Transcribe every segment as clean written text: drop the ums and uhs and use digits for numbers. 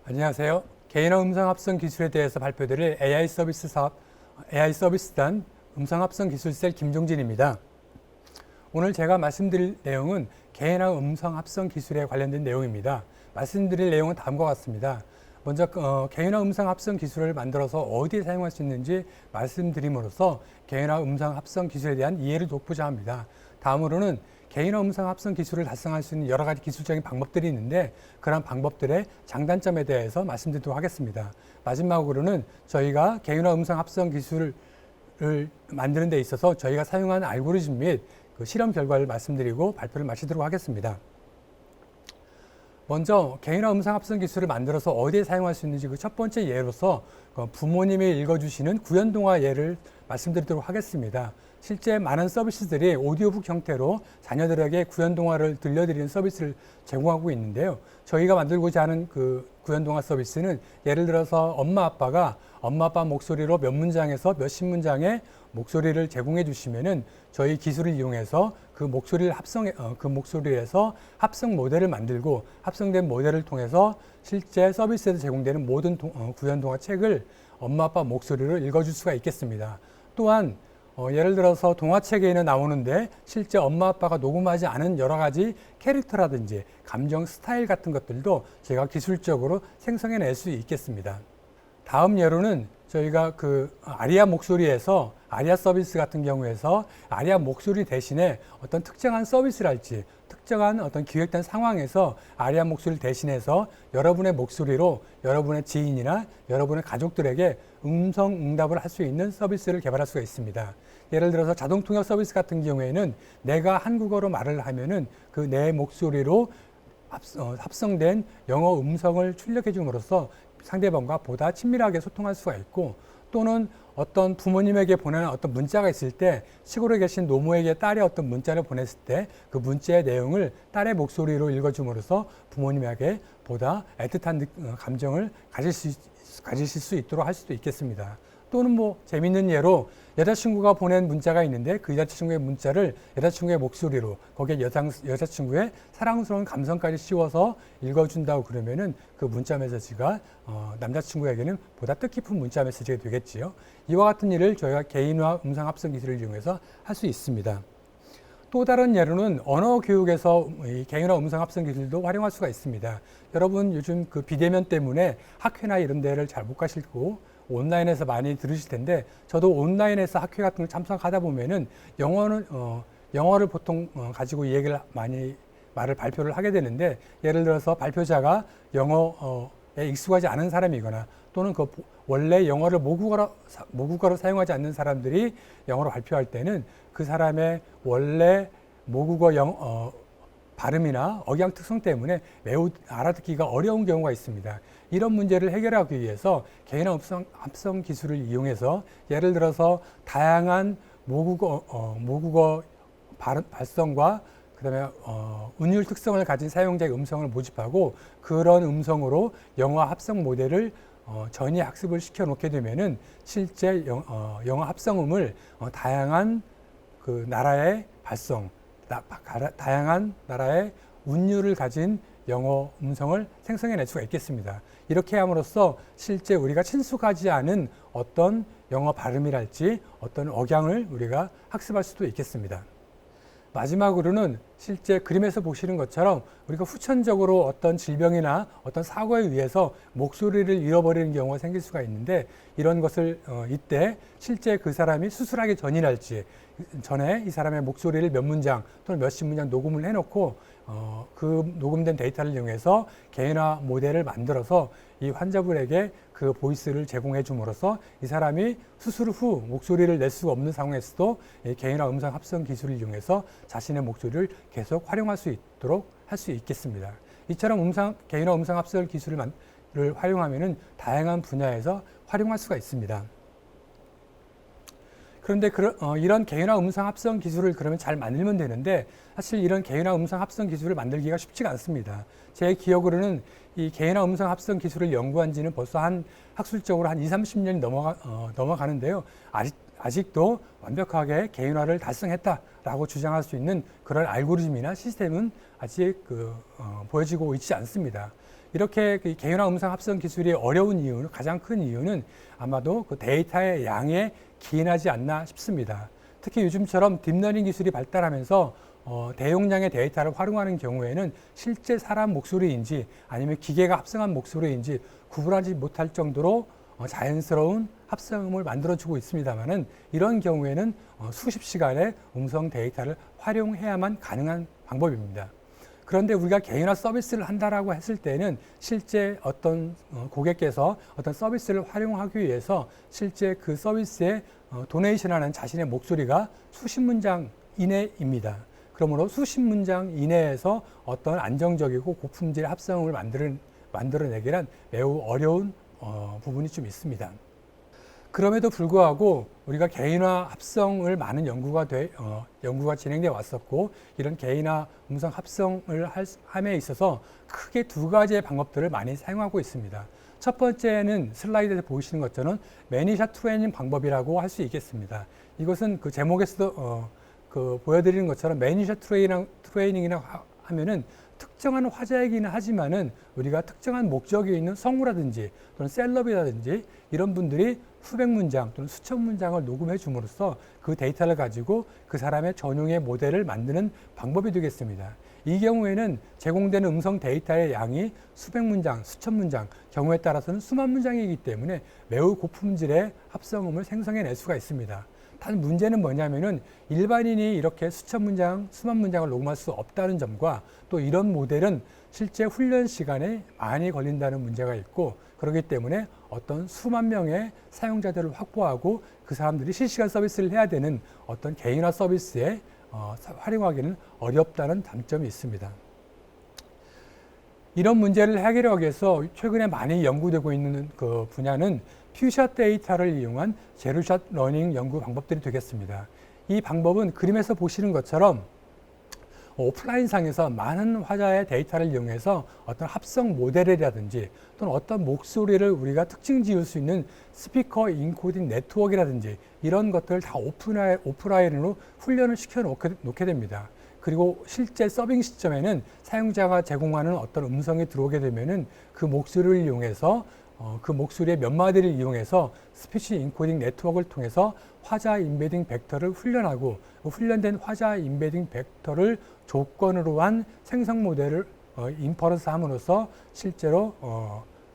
안녕하세요. 개인화 음성 합성 기술에 대해서 발표드릴 AI 서비스단 음성 합성 기술셀 김종진입니다. 오늘 제가 말씀드릴 내용은 개인화 음성 합성 기술에 관련된 내용입니다. 말씀드릴 내용은 다음과 같습니다. 먼저 개인화 음성 합성 기술을 만들어서 어디에 사용할 수 있는지 말씀드림으로써 개인화 음성 합성 기술에 대한 이해를 돕고자 합니다. 다음으로는 개인화 음성 합성 기술을 달성할 수 있는 여러 가지 기술적인 방법들이 있는데 그런 방법들의 장단점에 대해서 말씀드리도록 하겠습니다. 마지막으로는 저희가 개인화 음성 합성 기술을 만드는 데 있어서 저희가 사용한 알고리즘 및 그 실험 결과를 말씀드리고 발표를 마치도록 하겠습니다. 먼저 개인화 음성 합성 기술을 만들어서 어디에 사용할 수 있는지 그 첫 번째 예로서 부모님이 읽어주시는 구연동화 예를 말씀드리도록 하겠습니다. 실제 많은 서비스들이 오디오북 형태로 자녀들에게 구연동화를 들려드리는 서비스를 제공하고 있는데요. 저희가 만들고자 하는 그 구연동화 서비스는 예를 들어서 엄마 아빠 목소리로 몇 문장에서 몇십 문장의 목소리를 제공해 주시면은 저희 기술을 이용해서 그 목소리를 그 목소리에서 합성 모델을 만들고 합성된 모델을 통해서 실제 서비스에서 제공되는 모든 구연동화 책을 엄마 아빠 목소리로 읽어줄 수가 있겠습니다. 또한 예를 들어서 동화책에는 나오는데 실제 엄마 아빠가 녹음하지 않은 여러 가지 캐릭터라든지 감정 스타일 같은 것들도 제가 기술적으로 생성해낼 수 있겠습니다. 다음 예로는 저희가 그 아리아 목소리에서 아리아 서비스 같은 경우에서 아리아 목소리 대신에 어떤 특정한 서비스랄지 특정한 어떤 기획된 상황에서 아리아 목소리를 대신해서 여러분의 목소리로 여러분의 지인이나 여러분의 가족들에게 음성 응답을 할 수 있는 서비스를 개발할 수가 있습니다. 예를 들어서 자동 통역 서비스 같은 경우에는 내가 한국어로 말을 하면은 그 내 목소리로 합성된 영어 음성을 출력해 줌으로써 상대방과 보다 친밀하게 소통할 수가 있고, 또는 어떤 부모님에게 보내는 어떤 문자가 있을 때 시골에 계신 노모에게 딸의 어떤 문자를 보냈을 때 그 문자의 내용을 딸의 목소리로 읽어줌으로써 부모님에게 보다 애틋한 감정을 가지실 수 있도록 할 수도 있겠습니다. 또는 뭐 재밌는 예로 여자친구가 보낸 문자가 있는데 그 여자친구의 문자를 여자친구의 목소리로 거기에 여자친구의 사랑스러운 감성까지 씌워서 읽어준다고 그러면은 그 문자 메시지가 남자친구에게는 보다 뜻깊은 문자 메시지가 되겠지요. 이와 같은 일을 저희가 개인화 음성 합성 기술을 이용해서 할 수 있습니다. 또 다른 예로는 언어 교육에서 이 개인화 음성 합성 기술도 활용할 수가 있습니다. 여러분 요즘 그 비대면 때문에 학회나 이런 데를 잘 못 가시고 온라인에서 많이 들으실 텐데, 저도 온라인에서 학회 같은 걸 참석하다 보면은 영어를 보통 가지고 이 얘기를 말을 발표를 하게 되는데, 예를 들어서 발표자가 영어에 익숙하지 않은 사람이거나 또는 그 원래 영어를 모국어로 사용하지 않는 사람들이 영어로 발표할 때는 그 사람의 원래 모국어 발음이나 억양 특성 때문에 매우 알아듣기가 어려운 경우가 있습니다. 이런 문제를 해결하기 위해서 개인화 합성 기술을 이용해서 예를 들어서 다양한 모국어 발성과 그다음에 운율 특성을 가진 사용자의 음성을 모집하고 그런 음성으로 영어 합성 모델을 전이 학습을 시켜 놓게 되면은 실제 영어 합성음을 다양한 그 나라의 발성, 다양한 나라의 운율을 가진 영어 음성을 생성해낼 수가 있겠습니다. 이렇게 함으로써 실제 우리가 친숙하지 않은 어떤 영어 발음이랄지 어떤 억양을 우리가 학습할 수도 있겠습니다. 마지막으로는 실제 그림에서 보시는 것처럼 우리가 후천적으로 어떤 질병이나 어떤 사고에 의해서 목소리를 잃어버리는 경우가 생길 수가 있는데, 이런 것을 이때 실제 그 사람이 수술하기 전이랄지 전에 이 사람의 목소리를 몇 문장 또는 몇십 문장 녹음을 해놓고 그 녹음된 데이터를 이용해서 개인화 모델을 만들어서 이 환자분에게 그 보이스를 제공해 줌으로써 이 사람이 수술 후 목소리를 낼 수가 없는 상황에서도 이 개인화 음성 합성 기술을 이용해서 자신의 목소리를 계속 활용할 수 있도록 할 수 있겠습니다. 이처럼 개인화 음성 합성 기술을 활용하면은 다양한 분야에서 활용할 수가 있습니다. 그런데 이런 개인화 음성 합성 기술을 그러면 잘 만들면 되는데, 사실 이런 개인화 음성 합성 기술을 만들기가 쉽지가 않습니다. 제 기억으로는 이 개인화 음성 합성 기술을 연구한 지는 벌써 학술적으로 한 20-30년이 넘어가는데요. 아직도 완벽하게 개인화를 달성했다라고 주장할 수 있는 그런 알고리즘이나 시스템은 아직 보여지고 있지 않습니다. 이렇게 그 개인화 음성 합성 기술이 어려운 이유는, 가장 큰 이유는 아마도 그 데이터의 양에 기인하지 않나 싶습니다. 특히 요즘처럼 딥러닝 기술이 발달하면서 대용량의 데이터를 활용하는 경우에는 실제 사람 목소리인지 아니면 기계가 합성한 목소리인지 구분하지 못할 정도로 자연스러운 합성음을 만들어주고 있습니다만은, 이런 경우에는 수십 시간의 음성 데이터를 활용해야만 가능한 방법입니다. 그런데 우리가 개인화 서비스를 한다라고 했을 때는 실제 어떤 고객께서 어떤 서비스를 활용하기 위해서 실제 그 서비스에 도네이션하는 자신의 목소리가 수십 문장 이내입니다. 그러므로 수십 문장 이내에서 어떤 안정적이고 고품질의 합성음을 만들어내기란 매우 어려운 부분이 좀 있습니다. 그럼에도 불구하고 우리가 개인화 합성을 많은 연구가 진행되어 왔었고, 이런 개인화 음성 합성을 함에 있어서 크게 두 가지의 방법들을 많이 사용하고 있습니다. 첫 번째는 슬라이드에서 보이시는 것처럼 매니샷 트레이닝 방법이라고 할 수 있겠습니다. 이것은 그 제목에서도 보여드리는 것처럼 매니샷 트레이닝이라고 하면은 특정한 화자이기는 하지만은 우리가 특정한 목적이 있는 성우라든지 또는 셀럽이라든지 이런 분들이 수백 문장 또는 수천 문장을 녹음해 줌으로써 그 데이터를 가지고 그 사람의 전용의 모델을 만드는 방법이 되겠습니다. 이 경우에는 제공되는 음성 데이터의 양이 수백 문장, 수천 문장, 경우에 따라서는 수만 문장이기 때문에 매우 고품질의 합성음을 생성해낼 수가 있습니다. 단 문제는 뭐냐면은 일반인이 이렇게 수천 문장, 수만 문장을 녹음할 수 없다는 점과, 또 이런 모델은 실제 훈련 시간에 많이 걸린다는 문제가 있고, 그렇기 때문에 어떤 수만 명의 사용자들을 확보하고 그 사람들이 실시간 서비스를 해야 되는 어떤 개인화 서비스에 활용하기는 어렵다는 단점이 있습니다. 이런 문제를 해결하기 위해서 최근에 많이 연구되고 있는 그 분야는 퓨샷 데이터를 이용한 제로샷 러닝 연구 방법들이 되겠습니다. 이 방법은 그림에서 보시는 것처럼 오프라인상에서 많은 화자의 데이터를 이용해서 어떤 합성 모델이라든지 또는 어떤 목소리를 우리가 특징 지을 수 있는 스피커 인코딩 네트워크라든지 이런 것들을 다 오프라인으로 훈련을 시켜 놓게 됩니다. 그리고 실제 서빙 시점에는 사용자가 제공하는 어떤 음성이 들어오게 되면은 그 목소리를 이용해서 그 목소리의 몇 마디를 이용해서 스피치 인코딩 네트워크를 통해서 화자 임베딩 벡터를 훈련하고, 훈련된 화자 임베딩 벡터를 조건으로 한 생성 모델을 인퍼런스 함으로써 실제로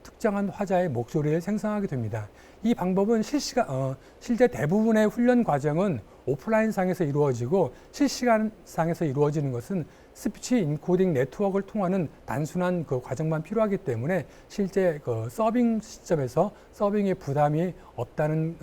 특정한 화자의 목소리를 생성하게 됩니다. 이 방법은 실제 대부분의 훈련 과정은 오프라인 상에서 이루어지고, 실시간 상에서 이루어지는 것은 스피치 인코딩 네트워크를 통하는 단순한 그 과정만 필요하기 때문에 실제 그 서빙 시점에서 서빙의 부담이 없다는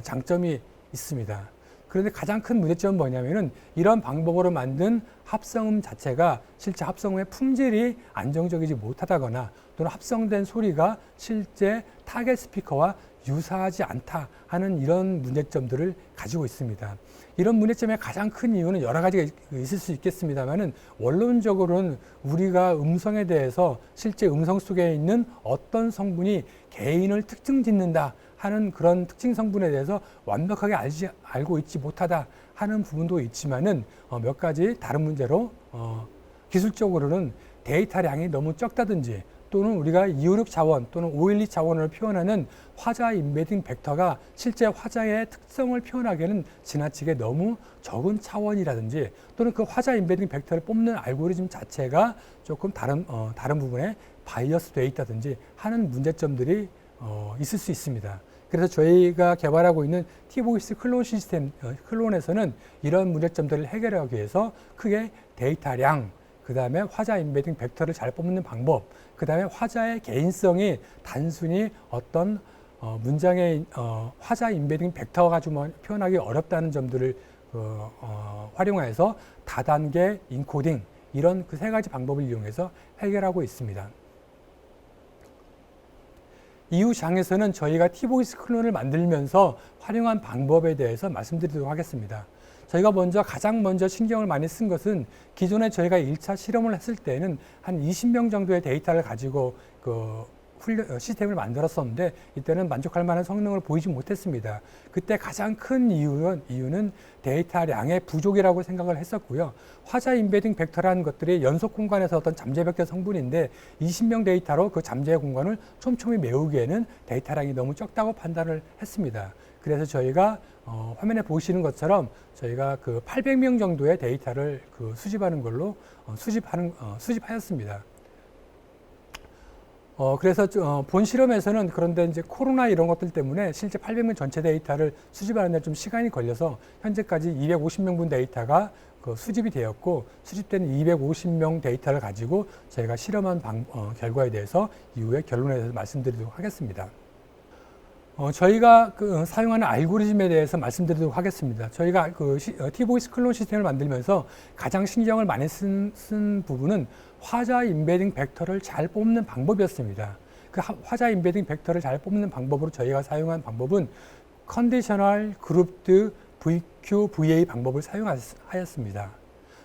장점이 있습니다. 그런데 가장 큰 문제점은 뭐냐면은 이런 방법으로 만든 합성음 자체가 실제 합성음의 품질이 안정적이지 못하다거나, 또는 합성된 소리가 실제 타겟 스피커와 유사하지 않다 하는 이런 문제점들을 가지고 있습니다. 이런 문제점의 가장 큰 이유는 여러 가지가 있을 수 있겠습니다만은, 원론적으로는 우리가 음성에 대해서 실제 음성 속에 있는 어떤 성분이 개인을 특징 짓는다 하는 그런 특징 성분에 대해서 완벽하게 알고 있지 못하다 하는 부분도 있지만은, 몇 가지 다른 문제로 기술적으로는 데이터량이 너무 적다든지, 또는 우리가 256 자원 또는 512 자원을 표현하는 화자 임베딩 벡터가 실제 화자의 특성을 표현하기에는 지나치게 너무 적은 차원이라든지, 또는 그 화자 임베딩 벡터를 뽑는 알고리즘 자체가 조금 다른 부분에 바이어스 되어 있다든지 하는 문제점들이 있을 수 있습니다. 그래서 저희가 개발하고 있는 T-보이스 클론 시스템, 클론에서는 이런 문제점들을 해결하기 위해서 크게 데이터량, 그 다음에 화자 임베딩 벡터를 잘 뽑는 방법, 그 다음에 화자의 개인성이 단순히 어떤 문장의 화자 임베딩 벡터 가지고 표현하기 어렵다는 점들을 활용해서 다단계 인코딩, 이런 그 세 가지 방법을 이용해서 해결하고 있습니다. 이후 장에서는 저희가 T-보이스 클론을 만들면서 활용한 방법에 대해서 말씀드리도록 하겠습니다. 저희가 가장 먼저 신경을 많이 쓴 것은, 기존에 저희가 1차 실험을 했을 때는 한 20명 정도의 데이터를 가지고 시스템을 만들었었는데 이때는 만족할 만한 성능을 보이지 못했습니다. 그때 가장 큰 이유는 데이터량의 부족이라고 생각을 했었고요. 화자 임베딩 벡터라는 것들이 연속 공간에서 어떤 잠재 벡터 성분인데 20명 데이터로 그 잠재 공간을 촘촘히 메우기에는 데이터량이 너무 적다고 판단을 했습니다. 그래서 저희가 화면에 보시는 것처럼 저희가 그 800명 정도의 데이터를 수집하는 걸로 수집하였습니다. 그래서 본 실험에서는 그런데 이제 코로나 이런 것들 때문에 실제 800명 전체 데이터를 수집하는 데 좀 시간이 걸려서 현재까지 250명분 데이터가 수집이 되었고 수집된 250명 데이터를 가지고 저희가 실험한 결과에 대해서 이후에 결론에 대해서 말씀드리도록 하겠습니다. 저희가 사용하는 알고리즘에 대해서 말씀드리도록 하겠습니다. 저희가 T-보이스 클론 시스템을 만들면서 가장 신경을 많이 쓴 부분은 화자 임베딩 벡터를 잘 뽑는 방법이었습니다. 그 화자 임베딩 벡터를 잘 뽑는 방법으로 저희가 사용한 방법은 컨디셔널 그룹드 VQ, VA 방법을 사용하였습니다.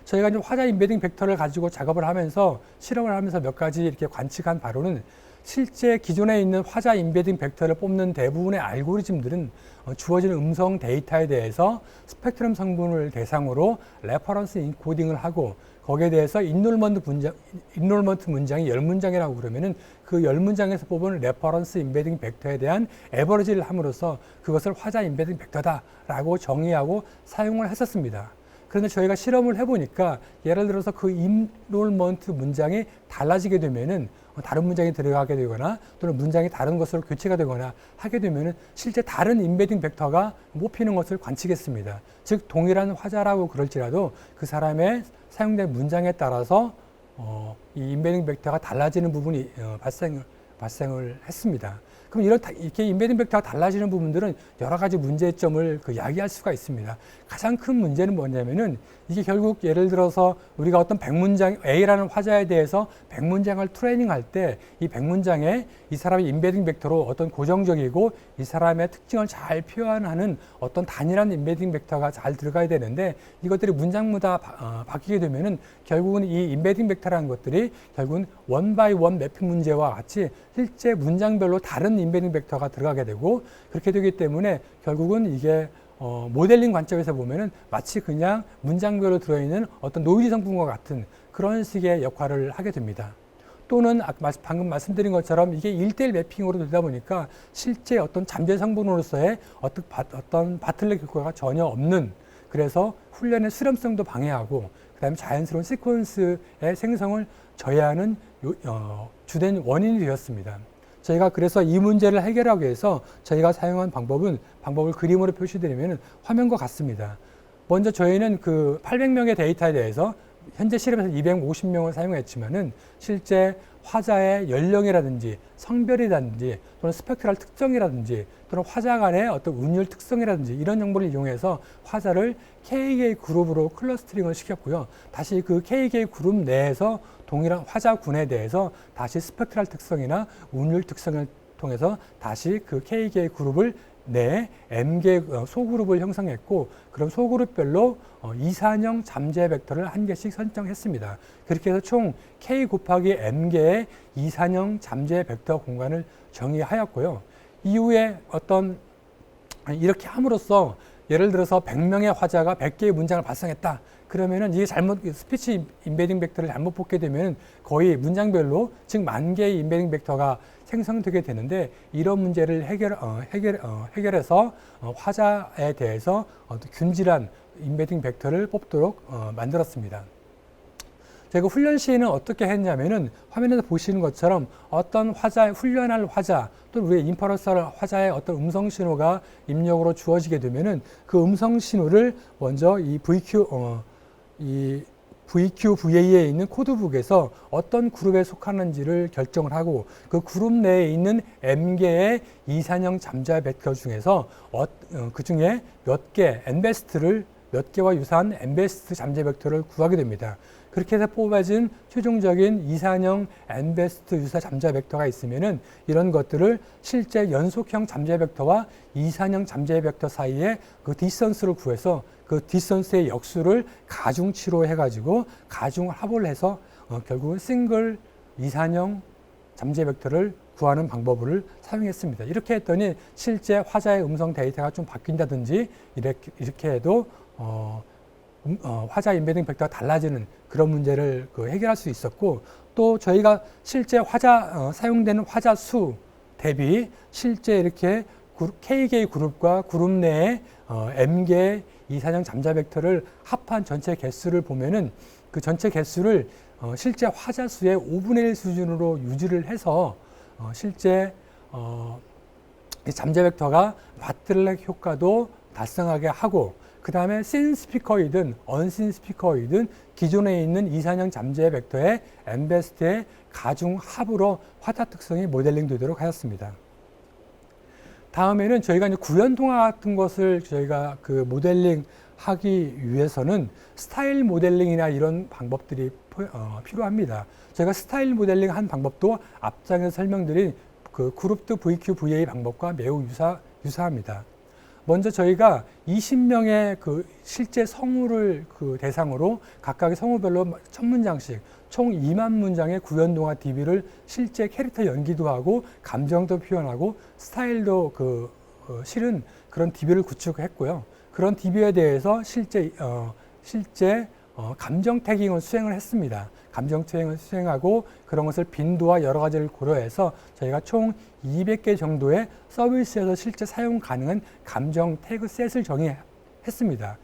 저희가 이제 화자 임베딩 벡터를 가지고 작업을 하면서 실험을 하면서 몇 가지 이렇게 관측한 바로는 실제 기존에 있는 화자 임베딩 벡터를 뽑는 대부분의 알고리즘들은 주어지는 음성 데이터에 대해서 스펙트럼 성분을 대상으로 레퍼런스 인코딩을 하고 거기에 대해서 인롤먼트 문장이 10문장이라고 그러면은 그 10문장에서 뽑은 레퍼런스 임베딩 벡터에 대한 에버리지를 함으로써 그것을 화자 임베딩 벡터다라고 정의하고 사용을 했었습니다. 그런데 저희가 실험을 해보니까 예를 들어서 그 인롤먼트 문장이 달라지게 되면은 다른 문장이 들어가게 되거나 또는 문장이 다른 것으로 교체가 되거나 하게 되면은 실제 다른 임베딩 벡터가 뽑히는 것을 관측했습니다. 즉 동일한 화자라고 그럴지라도 그 사람의 사용된 문장에 따라서 이 임베딩 벡터가 달라지는 부분이 발생을 했습니다. 그럼 이렇게 임베딩 벡터가 달라지는 부분들은 여러 가지 문제점을 야기할 수가 있습니다. 가장 큰 문제는 뭐냐면은 이게 결국 예를 들어서 우리가 어떤 100문장, A라는 화자에 대해서 100문장을 트레이닝할 때 이 100문장에 이 사람의 임베딩 벡터로 어떤 고정적이고 이 사람의 특징을 잘 표현하는 어떤 단일한 임베딩 벡터가 잘 들어가야 되는데 이것들이 문장마다 바뀌게 되면은 결국은 이 임베딩 벡터라는 것들이 결국은 원 바이 원 매핑 문제와 같이 실제 문장별로 다른 임베딩 벡터가 들어가게 되고 그렇게 되기 때문에 결국은 이게 모델링 관점에서 보면은 마치 그냥 문장별로 들어있는 어떤 노이즈 성분과 같은 그런 식의 역할을 하게 됩니다. 또는 방금 말씀드린 것처럼 이게 1:1 매핑으로 되다 보니까 실제 어떤 잠재 성분으로서의 어떤 바틀렉 효과가 전혀 없는 그래서 훈련의 수렴성도 방해하고 그다음에 자연스러운 시퀀스의 생성을 저해하는 주된 원인이 되었습니다. 저희가 그래서 이 문제를 해결하기 위해서 저희가 사용한 방법을 그림으로 표시드리면 화면과 같습니다. 먼저 저희는 그 800명의 데이터에 대해서 현재 실험에서 250명을 사용했지만은 실제 화자의 연령이라든지 성별이라든지 또는 스펙트럴 특성이라든지 또는 화자 간의 어떤 운율 특성이라든지 이런 정보를 이용해서 화자를 KK 그룹으로 클러스터링을 시켰고요. 다시 그 KK 그룹 내에서 동일한 화자군에 대해서 다시 스펙트럴 특성이나 운율 특성을 통해서 다시 그 KK 그룹을 내 M개 소그룹을 형성했고 그럼 소그룹별로 이산형 잠재 벡터를 한 개씩 설정했습니다. 그렇게 해서 총 K 곱하기 M개의 이산형 잠재 벡터 공간을 정의하였고요. 이후에 이렇게 함으로써 예를 들어서 100명의 화자가 100개의 문장을 발송했다. 그러면은 이게 스피치 임베딩 벡터를 잘못 뽑게 되면 거의 문장별로 즉 10,000개의 임베딩 벡터가 생성되게 되는데 이런 문제를 해결해서 화자에 대해서 균질한 임베딩 벡터를 뽑도록 만들었습니다. 제가 훈련 시에는 어떻게 했냐면은 화면에서 보시는 것처럼 어떤 훈련할 화자 또 우리의 인퍼런스할 화자의 어떤 음성 신호가 입력으로 주어지게 되면은 그 음성 신호를 먼저 이 VQVA에 있는 코드북에서 어떤 그룹에 속하는지를 결정을 하고 그 그룹 내에 있는 M개의 이산형 잠재 벡터 중에서 그 중에 몇 개와 유사한 N베스트 잠재 벡터를 구하게 됩니다. 그렇게 해서 뽑아진 최종적인 이산형 N베스트 유사 잠재 벡터가 있으면은 이런 것들을 실제 연속형 잠재 벡터와 이산형 잠재 벡터 사이에 그 디스턴스를 구해서 그 디스턴스의 역수를 가중치로 해가지고 가중 합을 해서 결국은 싱글 이산형 잠재 벡터를 구하는 방법을 사용했습니다. 이렇게 했더니 실제 화자의 음성 데이터가 좀 바뀐다든지 이렇게 해도 화자 임베딩 벡터가 달라지는 그런 문제를 해결할 수 있었고, 또 저희가 실제 사용되는 화자 수 대비 실제 이렇게 K개의 그룹과 그룹 내에 M개의 이사형 잠자 벡터를 합한 전체 개수를 보면은 그 전체 개수를 실제 화자 수의 5분의 1 수준으로 유지를 해서 실제 잠재 벡터가 바틀렉 효과도 달성하게 하고, 그 다음에 씬 스피커이든 언씬 스피커이든 기존에 있는 이산형 잠재 벡터의 엠베스트의 가중 합으로 화자 특성이 모델링 되도록 하였습니다. 다음에는 저희가 이제 구연동화 같은 것을 저희가 모델링 하기 위해서는 스타일 모델링이나 이런 방법들이 필요합니다. 저희가 스타일 모델링 한 방법도 앞장에서 설명드린 그룹드 VQ, VA 방법과 매우 유사합니다. 먼저 저희가 20명의 실제 성우를 대상으로 각각의 성우별로 1000문장씩 총 2만 문장의 구연동화 DB를 실제 캐릭터 연기도 하고 감정도 표현하고 스타일도 실은 그런 DB를 구축했고요. 그런 DB에 대해서 실제 감정 태깅을 수행을 했습니다. 감정 태깅을 수행하고 그런 것을 빈도와 여러 가지를 고려해서 저희가 총 200개 정도의 서비스에서 실제 사용 가능한 감정 태그 셋을 정의했습니다.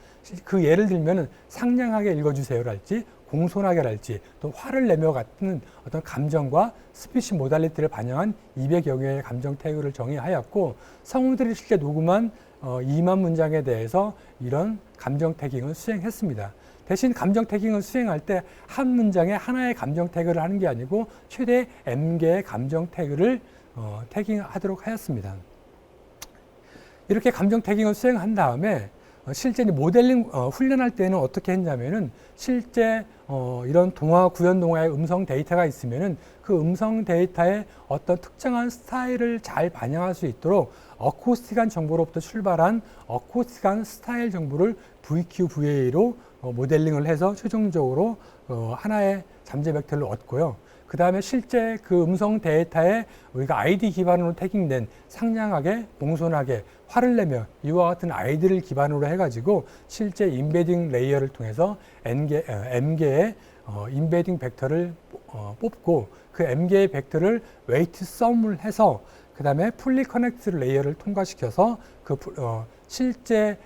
그 예를 들면 상냥하게 읽어주세요랄지 공손하게랄지 또 화를 내며 같은 어떤 감정과 스피치 모달리티를 반영한 200여 개의 감정 태그를 정의하였고, 성우들이 실제 녹음한 2만 문장에 대해서 이런 감정 태깅을 수행했습니다. 대신 감정 태깅을 수행할 때 한 문장에 하나의 감정 태그를 하는 게 아니고 최대 M개의 감정 태그를 태깅하도록 하였습니다. 이렇게 감정 태깅을 수행한 다음에 실제 모델링 훈련할 때는 어떻게 했냐면은 실제 이런 구연 동화의 음성 데이터가 있으면은 그 음성 데이터의 어떤 특정한 스타일을 잘 반영할 수 있도록 어쿠스틱한 정보로부터 출발한 어쿠스틱한 스타일 정보를 VQ, VA로 모델링을 해서 최종적으로 하나의 잠재 벡터를 얻고요. 그 다음에 실제 그 음성 데이터에 우리가 아이디 기반으로 태깅된 상냥하게, 공손하게, 화를 내며 이와 같은 아이디를 기반으로 해가지고 실제 임베딩 레이어를 통해서 M개의 임베딩 벡터를 뽑고 그 M개의 벡터를 웨이트 썸을 해서 그 다음에 풀리 커넥트 레이어를 통과시켜서 실제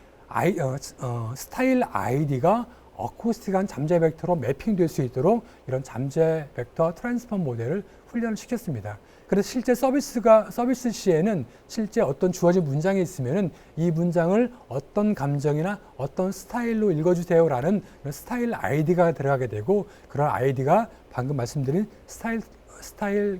스타일 아이디가 어쿠스틱한 잠재 벡터로 매핑될 수 있도록 이런 잠재 벡터 트랜스폼 모델을 훈련을 시켰습니다. 그래서 실제 서비스 시에는 실제 어떤 주어진 문장이 있으면은 이 문장을 어떤 감정이나 어떤 스타일로 읽어주세요라는 스타일 아이디가 들어가게 되고, 그런 아이디가 방금 말씀드린 스타일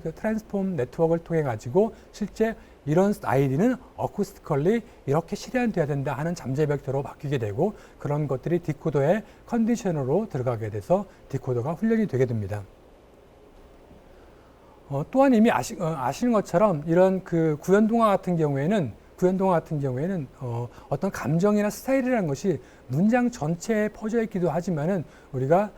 트랜스폼 네트워크를 통해 가지고 실제 이런 아이디는 어쿠스티컬리 이렇게 실현돼야 된다 하는 잠재 벡터로 바뀌게 되고, 그런 것들이 디코더의 컨디셔너로 들어가게 돼서 디코더가 훈련이 되게 됩니다. 또한 이미 아시는 것처럼 이런 구연동화 같은 경우에는 어떤 감정이나 스타일이라는 것이 문장 전체에 퍼져 있기도 하지만은 우리가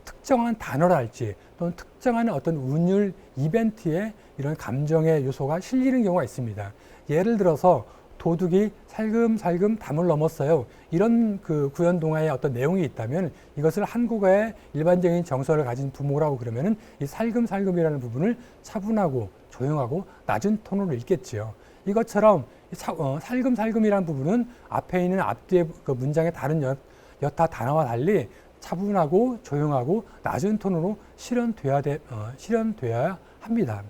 특정한 단어랄지 또는 특정한 어떤 운율 이벤트에 이런 감정의 요소가 실리는 경우가 있습니다. 예를 들어서 도둑이 살금살금 담을 넘었어요. 이런 구연동화의 어떤 내용이 있다면 이것을 한국어의 일반적인 정서를 가진 부모라고 그러면은 이 살금살금이라는 부분을 차분하고 조용하고 낮은 톤으로 읽겠지요. 이것처럼 살금살금이라는 부분은 앞에 있는 앞뒤의 문장의 다른 여타 단어와 달리 차분하고 조용하고 낮은 톤으로 실현돼야 합니다.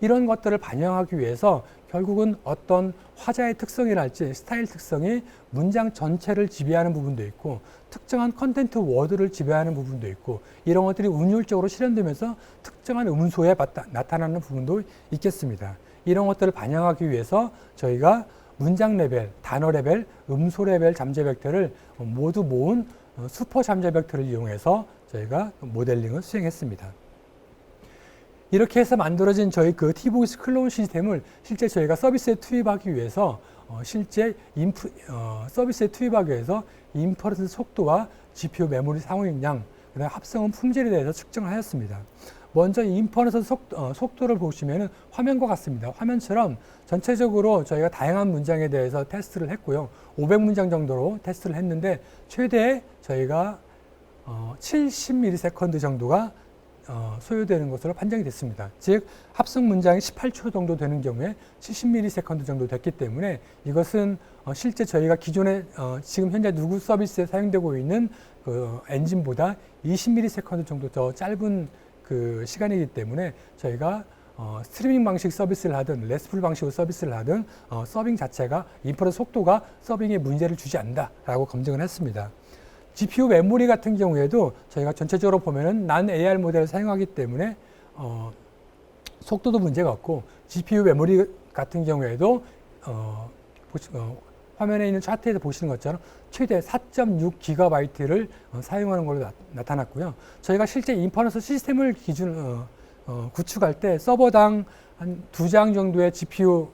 이런 것들을 반영하기 위해서 결국은 어떤 화자의 특성이랄지 스타일 특성이 문장 전체를 지배하는 부분도 있고 특정한 컨텐트 워드를 지배하는 부분도 있고 이런 것들이 운율적으로 실현되면서 특정한 음소에 나타나는 부분도 있겠습니다. 이런 것들을 반영하기 위해서 저희가 문장 레벨, 단어 레벨, 음소 레벨 잠재 벡터를 모두 모은 슈퍼 잠재 벡터를 이용해서 저희가 모델링을 수행했습니다. 이렇게 해서 만들어진 저희 T보이스 클론 시스템을 실제 저희가 서비스에 투입하기 위해서 서비스에 투입하기 위해서 인퍼런스 속도와 GPU 메모리 사용량, 그다음에 합성은 품질에 대해서 측정을 하였습니다. 먼저 인퍼런스 속도를 보시면 화면과 같습니다. 화면처럼 전체적으로 저희가 다양한 문장에 대해서 테스트를 했고요. 500문장 정도로 테스트를 했는데 최대 저희가 70ms 정도가 소요되는 것으로 판정이 됐습니다. 즉 합성 문장이 18초 정도 되는 경우에 70ms 정도 됐기 때문에 이것은 실제 저희가 기존에 지금 현재 누구 서비스에 사용되고 있는 그 엔진보다 20ms 정도 더 짧은 그 시간이기 때문에 저희가 스트리밍 방식 서비스를 하든 레스트풀 방식으로 서비스를 하든 서빙 자체가 인퍼런스 속도가 서빙에 문제를 주지 않는다라고 검증을 했습니다. GPU 메모리 같은 경우에도 저희가 전체적으로 보면은 난 AR 모델을 사용하기 때문에 속도도 문제가 없고 GPU 메모리 같은 경우에도 화면에 있는 차트에서 보시는 것처럼 최대 4.6GB를 사용하는 걸로 나타났고요. 저희가 실제 인퍼런스 시스템을 구축할 때 서버당 한 2장 정도의 GPU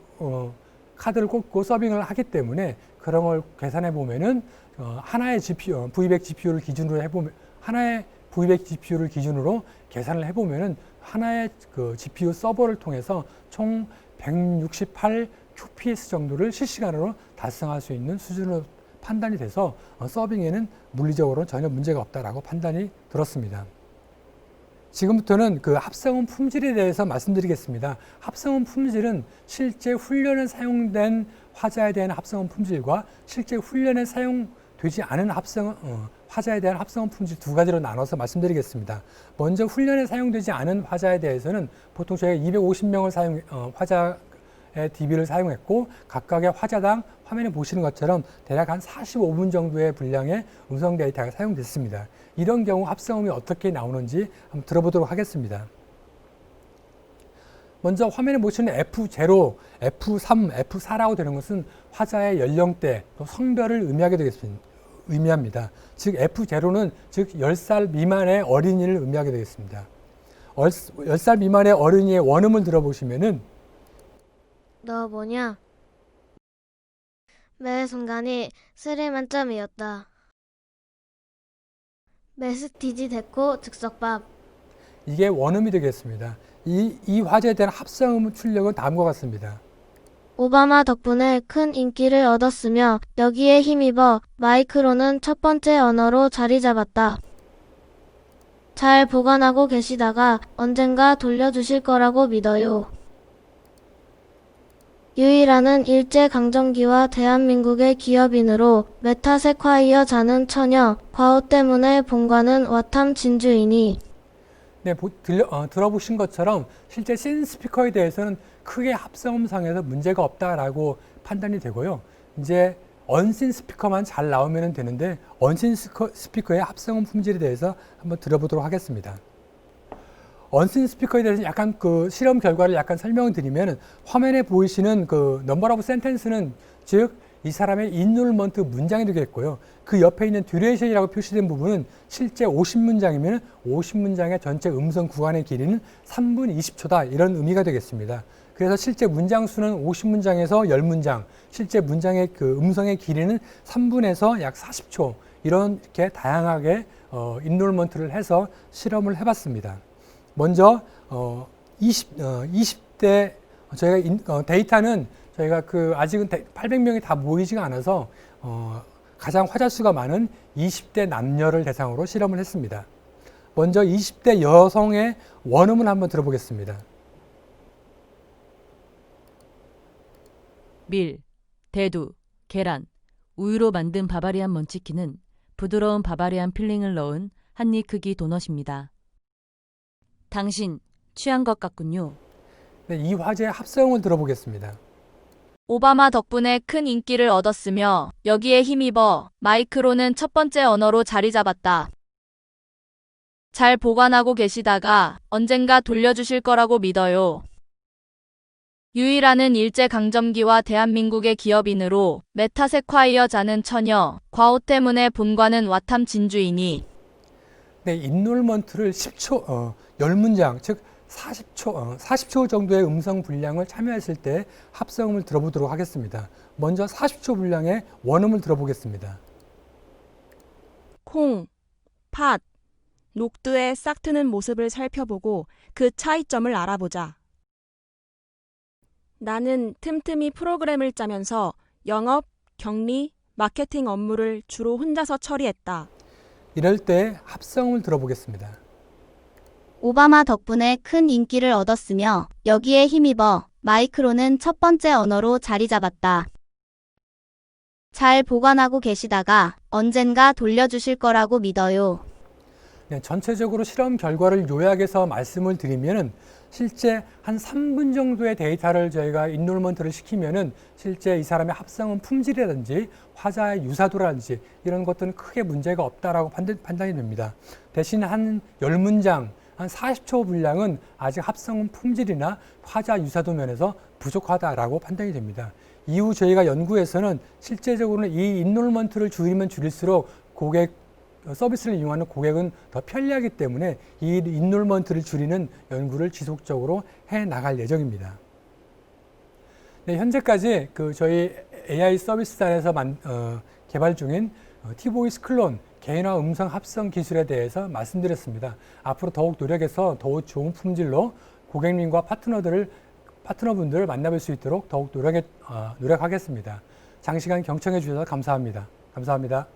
카드를 꽂고 서빙을 하기 때문에 그런 걸 계산해 보면은 하나의 GPU, V100 GPU를 기준으로 해보면 하나의 V100 GPU를 기준으로 계산을 해보면은 하나의 그 GPU 서버를 통해서 총 168 QPS 정도를 실시간으로 달성할 수 있는 수준으로 판단이 돼서 서빙에는 물리적으로 전혀 문제가 없다라고 판단이 들었습니다. 지금부터는 그 합성음 품질에 대해서 말씀드리겠습니다. 합성음 품질은 실제 훈련에 사용된 화자에 대한 합성음 품질과 실제 훈련에 사용되지 않은 화자에 대한 합성음 품질 두 가지로 나눠서 말씀드리겠습니다. 먼저 훈련에 사용되지 않은 화자에 대해서는 보통 저희가 250명을 화자의 DB를 사용했고 각각의 화자당 화면에 보시는 것처럼 대략 한 45분 정도의 분량의 음성 데이터가 사용됐습니다. 이런 경우 합성음이 어떻게 나오는지 한번 들어보도록 하겠습니다. 먼저 화면에 보시는 F0, F3, F4라고 되는 것은 화자의 연령대, 또 성별을 의미합니다. 즉 F0는 즉 10살 미만의 어린이를 의미하게 되겠습니다. 10살 미만의 어린이의 원음을 들어보시면은 너 뭐냐? 매 순간이 스릴 만점이었다. 메스티지 데코 즉석밥. 이게 원음이 되겠습니다. 이 화제에 대한 합성음 출력은 다음과 같습니다. 오바마 덕분에 큰 인기를 얻었으며 여기에 힘입어 마이크로는 첫 번째 언어로 자리 잡았다. 잘 보관하고 계시다가 언젠가 돌려주실 거라고 믿어요. 유일하는 일제강점기와 대한민국의 기업인으로 메타세콰이어 자는 처녀, 과오 때문에 본관은 와탐 진주이니. 네, 들어보신 것처럼 실제 신 스피커에 대해서는 크게 합성음상에서 문제가 없다라고 판단이 되고요. 이제 언신 스피커만 잘 나오면 되는데 언신 스피커의 합성음 품질에 대해서 한번 들어보도록 하겠습니다. 언신 스피커에 대해서 약간 그 실험 결과를 약간 설명을 드리면 화면에 보이시는 그 넘버 오브 센텐스는 즉 이 사람의 인롤먼트 문장이 되겠고요. 그 옆에 있는 듀레이션이라고 표시된 부분은 실제 50문장이면 50문장의 전체 음성 구간의 길이는 3분 20초다 이런 의미가 되겠습니다. 그래서 실제 문장 수는 50문장에서 10문장, 실제 문장의 그 음성의 길이는 3분에서 약 40초 이렇게 다양하게 인롤먼트를 해서 실험을 해봤습니다. 먼저 20대 저희가 데이터는 저희가 아직은 800명이 다 모이지가 않아서 가장 화자 수가 많은 20대 남녀를 대상으로 실험을 했습니다. 먼저 20대 여성의 원음을 한번 들어보겠습니다. 밀, 대두, 계란, 우유로 만든 바바리안 먼치킨은 부드러운 바바리안 필링을 넣은 한입 크기 도넛입니다. 당신 취한 것 같군요. 네, 이 화제의 합성을 들어보겠습니다. 오바마 덕분에 큰 인기를 얻었으며 여기에 힘입어 마이크로는 첫 번째 언어로 자리 잡았다. 잘 보관하고 계시다가 언젠가 돌려주실 거라고 믿어요. 유일하는 일제강점기와 대한민국의 기업인으로 메타세콰이어 자는 처녀, 과오 때문에 본관은 와탐 진주이니. 네, 인롤먼트를 10초, 10문장, 즉 40초 정도의 음성 분량을 참여했을 때 합성음을 들어보도록 하겠습니다. 먼저 40초 분량의 원음을 들어보겠습니다. 콩, 팥, 녹두의 싹 트는 모습을 살펴보고 그 차이점을 알아보자. 나는 틈틈이 프로그램을 짜면서 영업, 격리, 마케팅 업무를 주로 혼자서 처리했다. 이럴 때 합성을 들어보겠습니다. 오바마 덕분에 큰 인기를 얻었으며 여기에 힘입어 마이크로는 첫 번째 언어로 자리 잡았다. 잘 보관하고 계시다가 언젠가 돌려주실 거라고 믿어요. 네, 전체적으로 실험 결과를 요약해서 말씀을 드리면은 실제 한 3분 정도의 데이터를 저희가 인롤먼트를 시키면은 실제 이 사람의 합성은 품질이라든지 화자의 유사도라든지 이런 것들은 크게 문제가 없다라고 판단이 됩니다. 대신 한 10문장, 한 40초 분량은 아직 합성은 품질이나 화자 유사도 면에서 부족하다라고 판단이 됩니다. 이후 저희가 연구에서는 실제적으로는 이 인롤먼트를 줄이면 줄일수록 서비스를 이용하는 고객은 더 편리하기 때문에 이 인롤먼트를 줄이는 연구를 지속적으로 해 나갈 예정입니다. 네, 현재까지 저희 AI 서비스단에서 개발 중인 T보이스 클론 개인화 음성 합성 기술에 대해서 말씀드렸습니다. 앞으로 더욱 노력해서 더욱 좋은 품질로 고객님과 파트너분들을 만나뵐 수 있도록 더욱 노력하겠습니다. 장시간 경청해 주셔서 감사합니다. 감사합니다.